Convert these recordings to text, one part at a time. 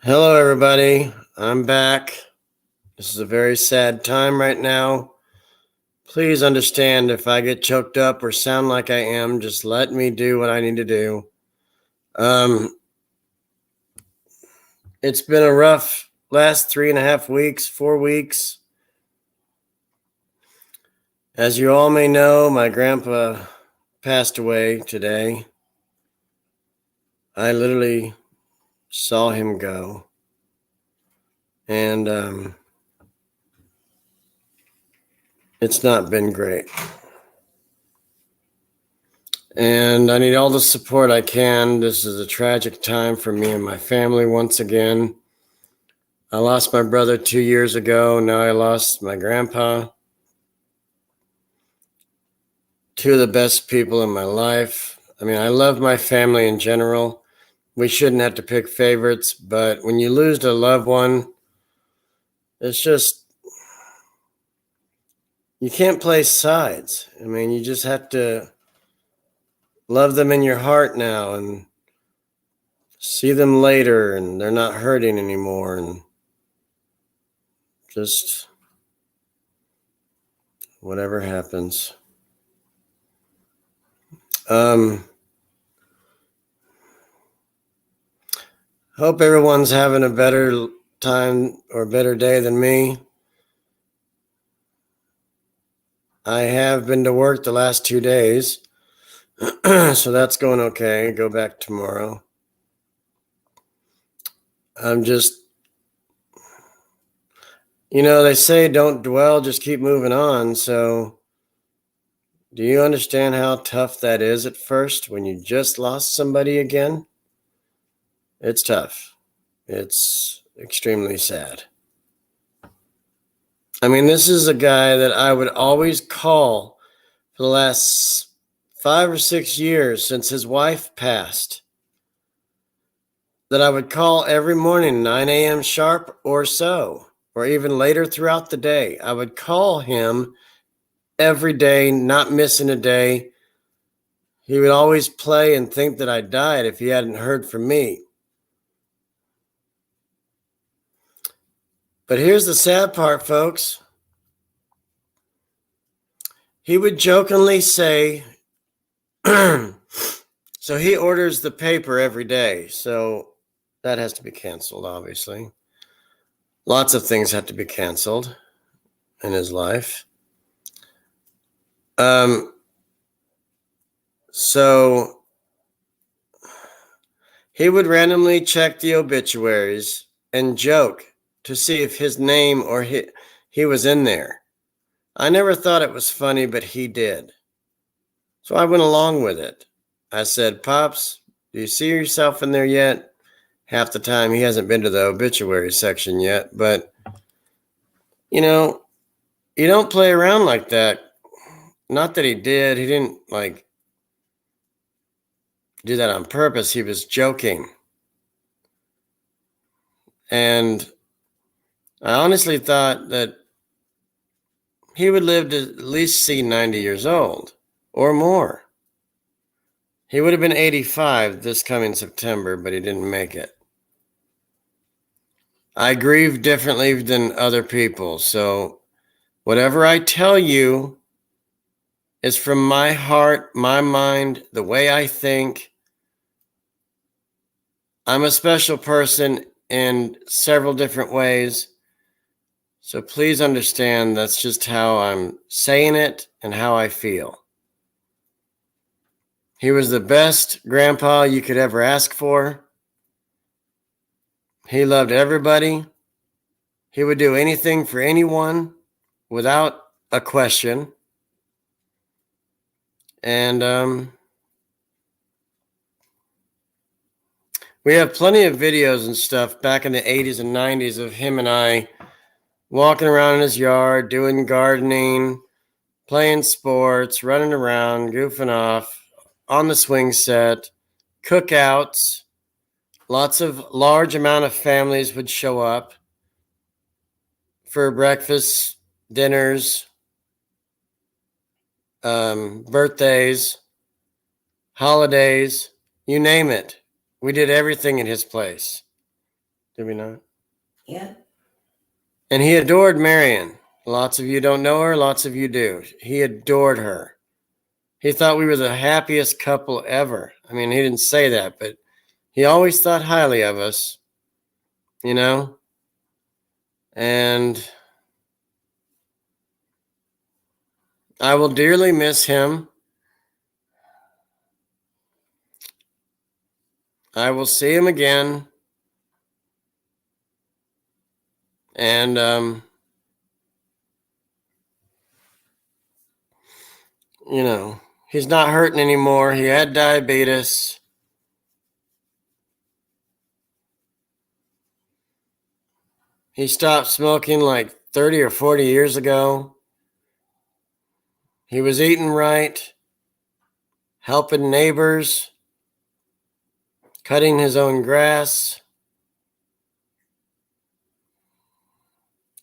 Hello, everybody. I'm back. This is a very sad time right now. Please understand if I get choked up or sound like I am, just let me do what I need to do. It's been a rough last 3.5 weeks, 4 weeks. As you all may know, my grandpa passed away today. I literally saw him go. And it's not been great. And I need all the support I can. This is a tragic time for me and my family once again. I lost my brother 2 years ago. Now I lost my grandpa. Two of the best people in my life. I mean, I love my family in general. We shouldn't have to pick favorites, but when you lose a loved one, it's just, you can't play sides. I mean, you just have to love them in your heart now and see them later, and they're not hurting anymore, and just whatever happens. Hope everyone's having a better time or better day than me. I have been to work the last 2 days, so that's going okay. Go back tomorrow. I'm just, they say don't dwell, just keep moving on. So do you understand how tough that is at first when you just lost somebody again? It's tough. It's extremely sad. I mean, this is a guy that I would always call for the last 5 or 6 years since his wife passed, that I would call every morning, 9 a.m. sharp or so, or even later throughout the day. I would call him every day, not missing a day. He would always play and think that I died if he hadn't heard from me. But here's the sad part, folks. He would jokingly say, so he orders the paper every day. So that has to be canceled, obviously. Lots of things have to be canceled in his life. So he would randomly check the obituaries and joke to see if his name or he was in there. I never thought it was funny, but he did. So I went along with it. I said, Pops, do you see yourself in there yet? Half the time he hasn't been to the obituary section yet, but you don't play around like that. Not that he did. He didn't do that on purpose. He was joking. And I honestly thought that he would live to at least see 90 years old or more. He would have been 85 this coming September, but he didn't make it. I grieve differently than other people. So whatever I tell you is from my heart, my mind, the way I think. I'm a special person in several different ways. So please understand that's just how I'm saying it and how I feel. He was the best grandpa you could ever ask for. He loved everybody. He would do anything for anyone without a question. And we have plenty of videos and stuff back in the 80s and 90s of him and I walking around in his yard, doing gardening, playing sports, running around, goofing off, on the swing set, cookouts. Lots of large amount of families would show up for breakfast, dinners, birthdays, holidays, you name it. We did everything in his place. Did we not? Yeah. And he adored Marion. Lots of you don't know her, lots of you do. He adored her. He thought we were the happiest couple ever. I mean, he didn't say that, but he always thought highly of us, you know? And I will dearly miss him. I will see him again. And, you know, he's not hurting anymore. He had diabetes. He stopped smoking like 30 or 40 years ago. He was eating right, helping neighbors, cutting his own grass,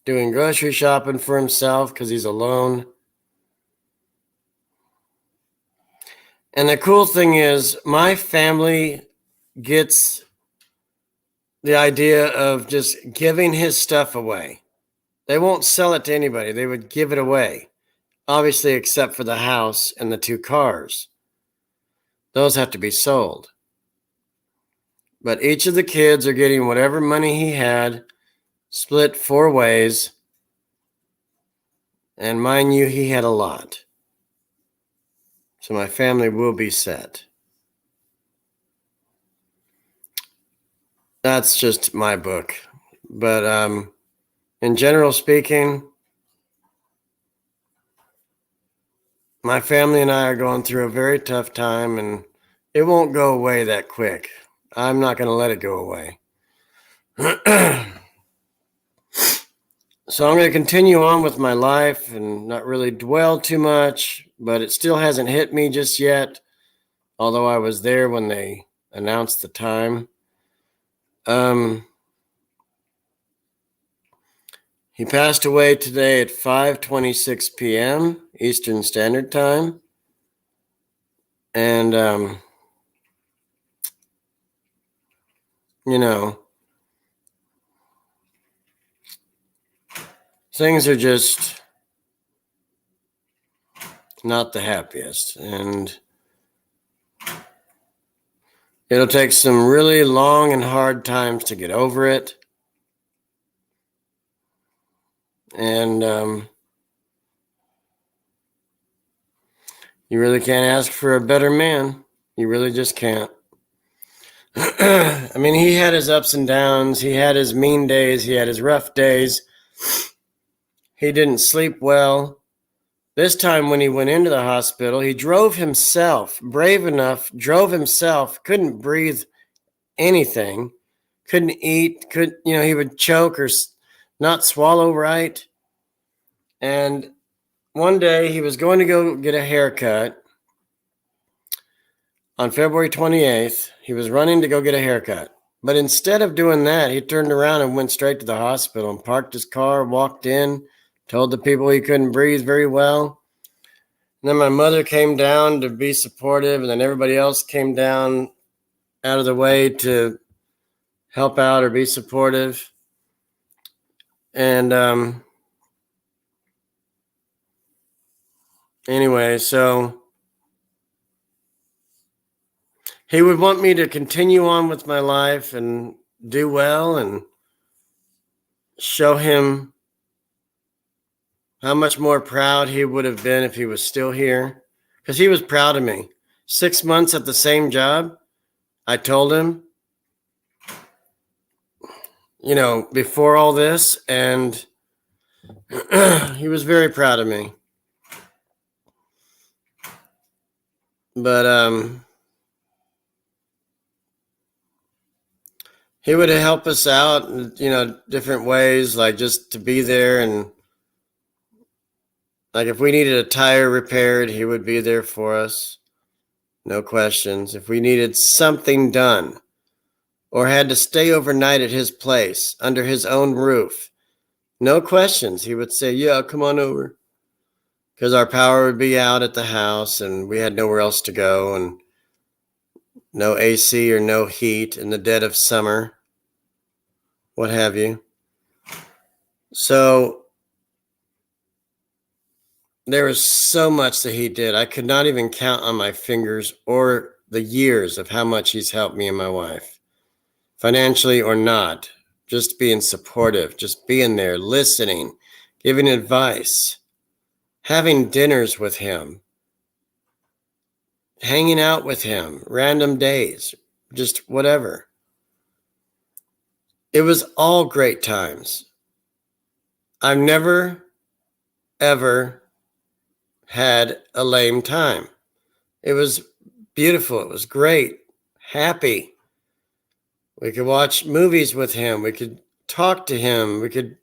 doing grocery shopping for himself because he's alone. And the cool thing is, my family gets the idea of just giving his stuff away. They won't sell it to anybody. They would give it away, obviously, except for the house and the 2 cars. Those have to be sold. But each of the kids are getting whatever money he had, split 4 ways. And mind you, he had a lot. So my family will be set. That's just my book. But in general speaking, my family and I are going through a very tough time, and it won't go away that quick. I'm not going to let it go away. So I'm going to continue on with my life and not really dwell too much, but it still hasn't hit me just yet, although I was there when they announced the time. He passed away today at 5:26 p.m. Eastern Standard Time. And, you know, things are just not the happiest. And it'll take some really long and hard times to get over it. And you really can't ask for a better man. You really just can't. I mean, he had his ups and downs. He had his mean days. He had his rough days. He didn't sleep well. This time when he went into the hospital, he drove himself, brave enough, drove himself, couldn't breathe anything, couldn't eat, he would choke or not swallow right. And one day he was going to go get a haircut. On February 28th, he was running to go get a haircut. But instead of doing that, he turned around and went straight to the hospital and parked his car, walked in, told the people he couldn't breathe very well. And then my mother came down to be supportive, and then everybody else came down out of the way to help out or be supportive. And anyway, so he would want me to continue on with my life and do well and show him how much more proud he would have been if he was still here. Because he was proud of me. 6 months at the same job, I told him, before all this, and he was very proud of me. But he would help us out, different ways, like just to be there. And like if we needed a tire repaired, he would be there for us. No questions. If we needed something done or had to stay overnight at his place under his own roof, no questions. He would say, yeah, come on over. Because our power would be out at the house and we had nowhere else to go, and no AC or no heat in the dead of summer. what have you. So there was so much that he did. I could not even count on my fingers or the years of how much he's helped me and my wife, financially or not, just being supportive, just being there, listening, giving advice, having dinners with him, hanging out with him, random days, just whatever. It was all great times. I've never, ever had a lame time. It was beautiful. It was great. Happy. We could watch movies with him. We could talk to him. We could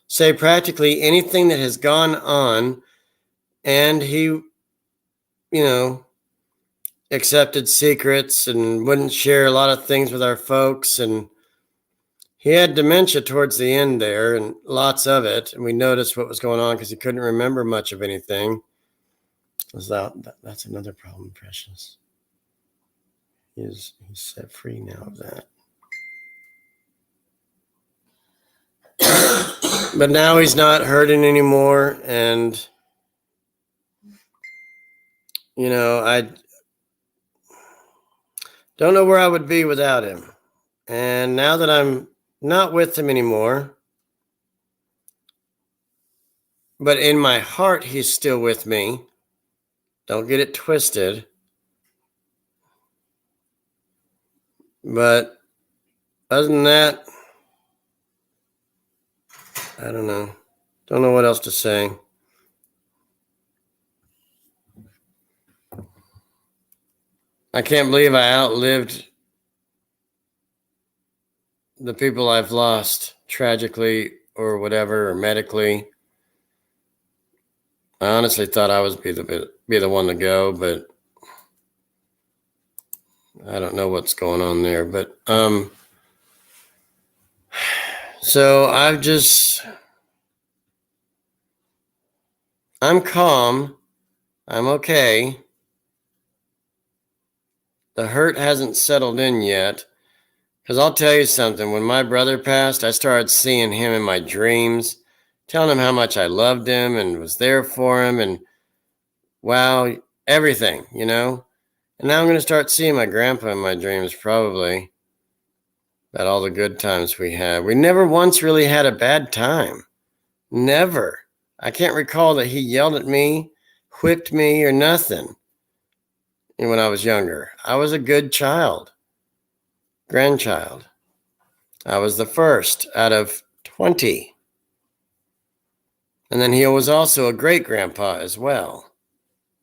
say practically anything that has gone on. And he, accepted secrets and wouldn't share a lot of things with our folks. And he had dementia towards the end there, and lots of it. And we noticed what was going on because he couldn't remember much of anything. That's another problem, Precious. He's set free now of that. But now he's not hurting anymore. And, I don't know where I would be without him. And now that I'm not with him anymore, but in my heart, he's still with me. Don't get it twisted. But other than that, I don't know. Don't know what else to say. I can't believe I outlived the people I've lost tragically or whatever, or medically. I honestly thought I was be the one to go, but I don't know what's going on there. But so I'm calm. I'm okay. The hurt hasn't settled in yet. Because I'll tell you something, when my brother passed, I started seeing him in my dreams, telling him how much I loved him and was there for him, and wow, everything, And now I'm going to start seeing my grandpa in my dreams, probably, about all the good times we had. We never once really had a bad time. Never. I can't recall that he yelled at me, whipped me, or nothing when I was younger. I was a good grandchild. I was the first out of 20. And then he was also a great grandpa as well.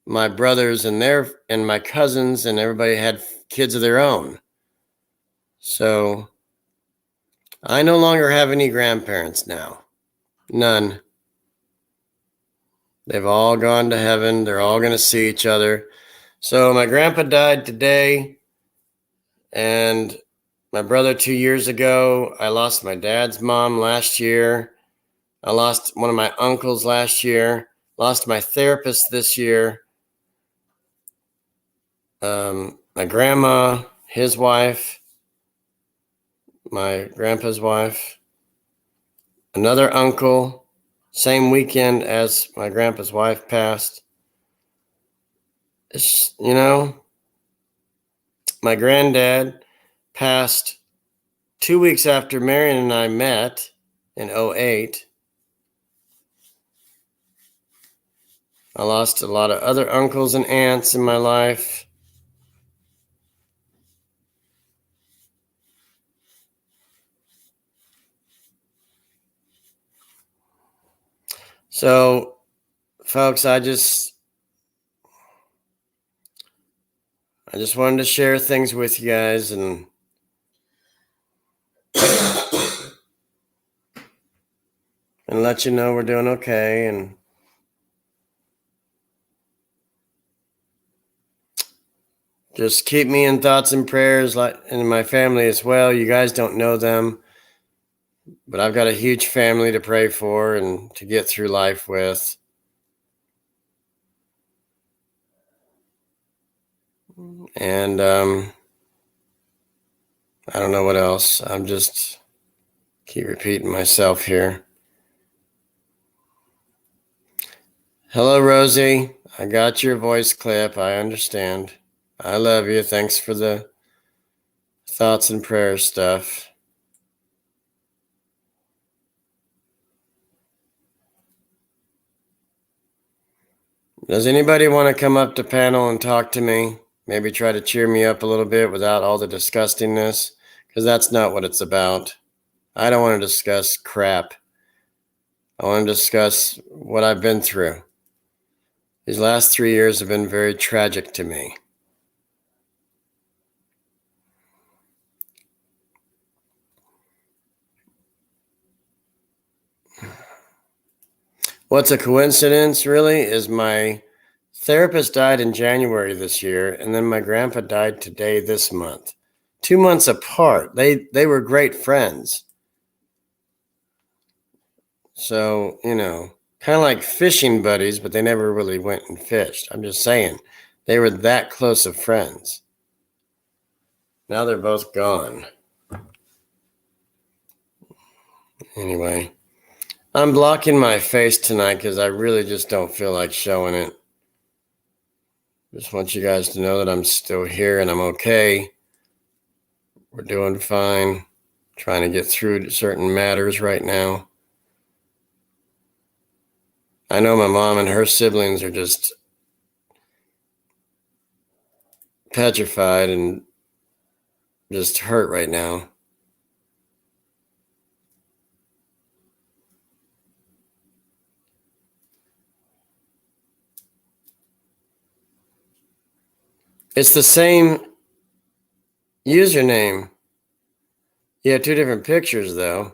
My brothers and my cousins and everybody had kids of their own. So I no longer have any grandparents now. None. They've all gone to heaven. They're all going to see each other. So my grandpa died today, and my brother 2 years ago. I lost my dad's mom last year. I lost one of my uncles last year. Lost my therapist this year. My grandma, his wife, my grandpa's wife, another uncle, same weekend as my grandpa's wife passed. My granddad passed 2 weeks after Marion and I met in 2008. I lost a lot of other uncles and aunts in my life. So, folks, I just wanted to share things with you guys and let you know we're doing okay, and just keep me in thoughts and prayers, and my family as well. You guys don't know them, but I've got a huge family to pray for and to get through life with. And I don't know what else. I'm just Keep repeating myself here. Hello, Rosie. I got your voice clip. I understand. I love you. Thanks for the thoughts and prayers stuff. Does anybody want to come up to panel and talk to me? Maybe try to cheer me up a little bit without all the disgustingness, because that's not what it's about. I don't want to discuss crap. I want to discuss what I've been through. These last 3 years have been very tragic to me. What's a coincidence, really, is my therapist died in January this year, and then my grandpa died today this month. 2 months apart. They were great friends. So, kind of like fishing buddies, but they never really went and fished. I'm just saying, they were that close of friends. Now they're both gone. Anyway, I'm blocking my face tonight because I really just don't feel like showing it. Just want you guys to know that I'm still here and I'm okay. We're doing fine. Trying to get through certain matters right now. I know my mom and her siblings are just petrified and just hurt right now. It's the same username. Yeah, 2 different pictures though.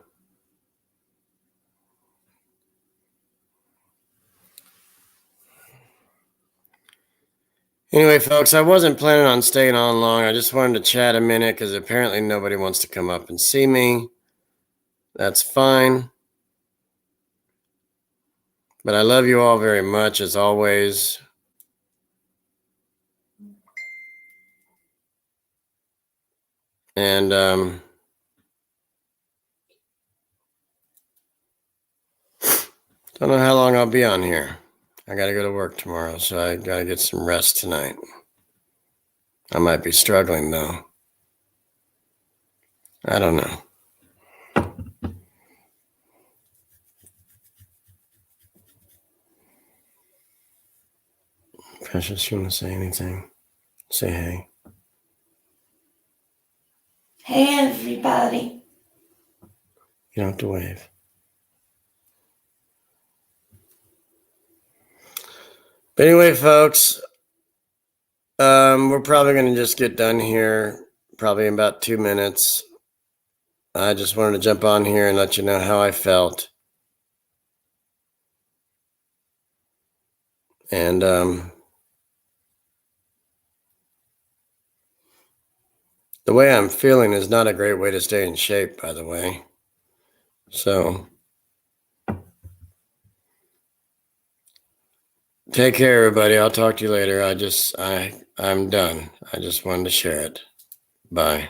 Anyway, folks, I wasn't planning on staying on long. I just wanted to chat a minute because apparently nobody wants to come up and see me. That's fine. But I love you all very much, as always. And don't know how long I'll be on here. I got to go to work tomorrow, so I got to get some rest tonight. I might be struggling, though. I don't know. Precious, you want to say anything? Say hey. Hey, everybody. You don't have to wave. But anyway, folks, we're probably going to just get done here, probably in about 2 minutes. I just wanted to jump on here and let you know how I felt. And the way I'm feeling is not a great way to stay in shape, by the way. So take care, everybody. I'll talk to you later. I'm done. I just wanted to share it. Bye.